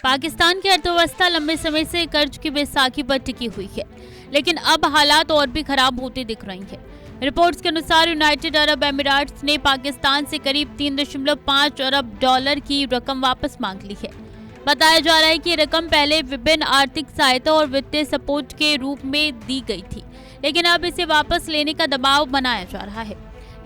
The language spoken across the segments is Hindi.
पाकिस्तान की अर्थव्यवस्था लंबे समय से कर्ज की बैसाखी पर टिकी हुई है, लेकिन अब हालात और भी खराब होते दिख रही हैं। रिपोर्ट्स के अनुसार यूनाइटेड अरब अमीरात्स ने पाकिस्तान से करीब 3.5 अरब डॉलर की रकम वापस मांग ली है। बताया जा रहा है कि रकम पहले विभिन्न आर्थिक सहायता और वित्तीय सपोर्ट के रूप में दी गई थी, लेकिन अब इसे वापस लेने का दबाव बनाया जा रहा है।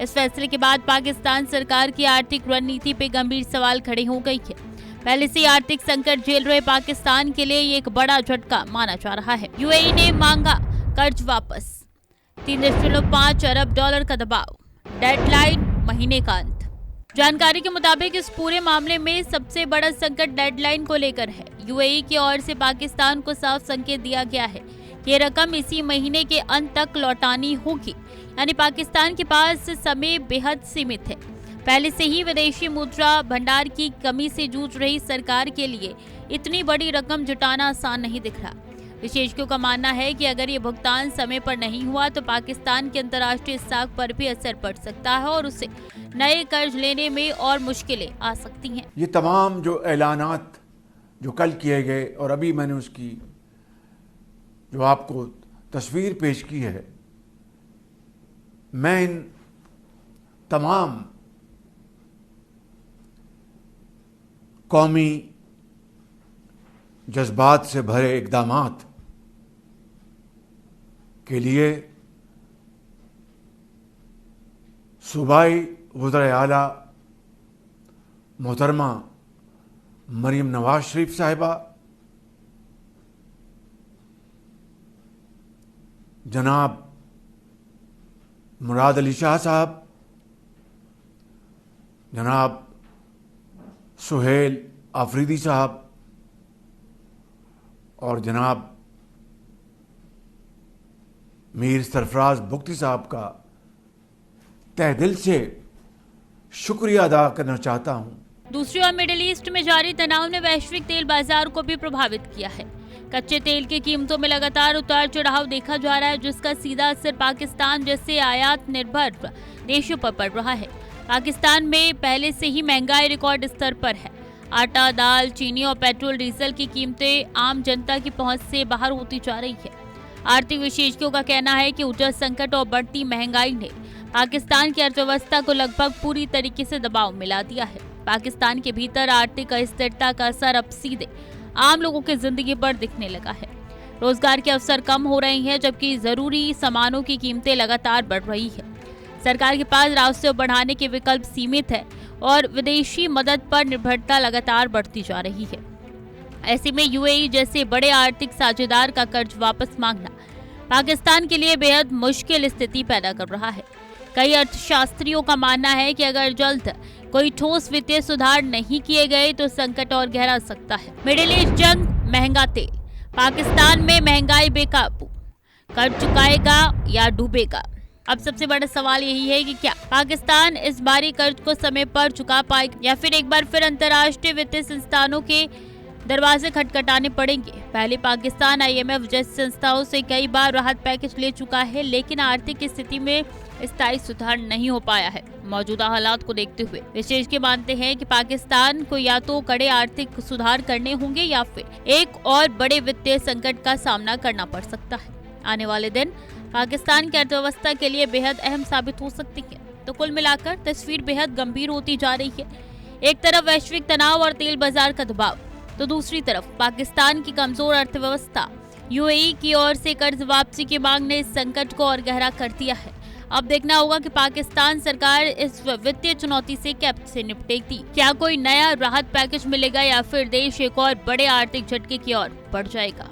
इस फैसले के बाद पाकिस्तान सरकार की आर्थिक रणनीति पे गंभीर सवाल खड़े हो गई है। पहले से आर्थिक संकट झेल रहे पाकिस्तान के लिए ये एक बड़ा झटका माना जा रहा है। यूएई ने मांगा कर्ज वापस, 3.5 अरब डॉलर का दबाव, डेडलाइन महीने का अंत। जानकारी के मुताबिक इस पूरे मामले में सबसे बड़ा संकट डेडलाइन को लेकर है। यूएई की ओर से पाकिस्तान को साफ संकेत दिया गया है कि रकम इसी महीने के अंत तक लौटानी होगी, यानी पाकिस्तान के पास समय बेहद सीमित है। पहले से ही विदेशी मुद्रा भंडार की कमी से जूझ रही सरकार के लिए इतनी बड़ी रकम जुटाना आसान नहीं दिख रहा। विशेषज्ञों का मानना है कि अगर ये भुगतान समय पर नहीं हुआ तो पाकिस्तान के अंतर्राष्ट्रीय साख पर भी असर पड़ सकता है और उसे नए कर्ज लेने में और मुश्किलें आ सकती हैं। ये तमाम जो ऐलानात जो कल किए गए और अभी मैंने उसकी जो आपको तस्वीर पेश की है, मैं इन तमाम कौमी जज्बात से भरे इक़दामात के लिए सूबाई वज़ीर आला मोहतरमा मरीम नवाज शरीफ साहिबा, जनाब मुराद अली शाह साहब, जनाब सुहेल आफरीदी साहब और जनाब मीर सरफराज बुख्ती साहब का तहे दिल से शुक्रिया अदा करना चाहता हूं। दूसरी ओर मिडिल ईस्ट में जारी तनाव ने वैश्विक तेल बाजार को भी प्रभावित किया है। कच्चे तेल की कीमतों में लगातार उतार चढ़ाव देखा जा रहा है, जिसका सीधा असर पाकिस्तान जैसे आयात निर्भर देशों पर पड़ रहा है। पाकिस्तान में पहले से ही महंगाई रिकॉर्ड स्तर पर है। आटा, दाल, चीनी और पेट्रोल डीजल की कीमतें आम जनता की पहुंच से बाहर होती जा रही है। आर्थिक विशेषज्ञों का कहना है कि ऊर्जा संकट और बढ़ती महंगाई ने पाकिस्तान की अर्थव्यवस्था को लगभग पूरी तरीके से दबाव में ला दिया है। पाकिस्तान के भीतर आर्थिक अस्थिरता का असर अब सीधे आम लोगों की जिंदगी पर दिखने लगा है। रोजगार के अवसर कम हो रहे हैं, जबकि जरूरी सामानों की कीमतें लगातार बढ़ रही है। सरकार के पास रास्ते बढ़ाने के विकल्प सीमित है और विदेशी मदद पर निर्भरता लगातार बढ़ती जा रही है। ऐसे में यूएई जैसे बड़े आर्थिक साझेदार का कर्ज वापस मांगना पाकिस्तान के लिए बेहद मुश्किल स्थिति पैदा कर रहा है। कई अर्थशास्त्रियों का मानना है कि अगर जल्द कोई ठोस वित्तीय सुधार नहीं किए गए तो संकट और गहरा सकता है। मिडिल ईस्ट जंग, महंगा तेल, पाकिस्तान में महंगाई बेकाबू, कर्ज चुकाएगा या डूबेगा? अब सबसे बड़ा सवाल यही है कि क्या पाकिस्तान इस बारी कर्ज को समय पर चुका पाएगा या फिर एक बार फिर अंतर्राष्ट्रीय वित्तीय संस्थानों के दरवाजे खटखटाने पड़ेंगे। पहले पाकिस्तान आईएमएफ जैसी संस्थाओं से कई बार राहत पैकेज ले चुका है, लेकिन आर्थिक स्थिति में स्थायी सुधार नहीं हो पाया है। मौजूदा हालात को देखते हुए विशेषज्ञ मानते हैं कि पाकिस्तान को या तो कड़े आर्थिक सुधार करने होंगे या फिर एक और बड़े वित्तीय संकट का सामना करना पड़ सकता है। आने वाले दिन पाकिस्तान की अर्थव्यवस्था के लिए बेहद अहम साबित हो सकती है। तो कुल मिलाकर तस्वीर बेहद गंभीर होती जा रही है। एक तरफ वैश्विक तनाव और तेल बाजार का दबाव, तो दूसरी तरफ पाकिस्तान की कमजोर अर्थव्यवस्था। यूएई की ओर से कर्ज वापसी की मांग ने इस संकट को और गहरा कर दिया है। अब देखना होगा कि पाकिस्तान सरकार इस वित्तीय चुनौती से कैसे निपटेगी। क्या कोई नया राहत पैकेज मिलेगा या फिर देश एक और बड़े आर्थिक झटके की ओर बढ़ जाएगा?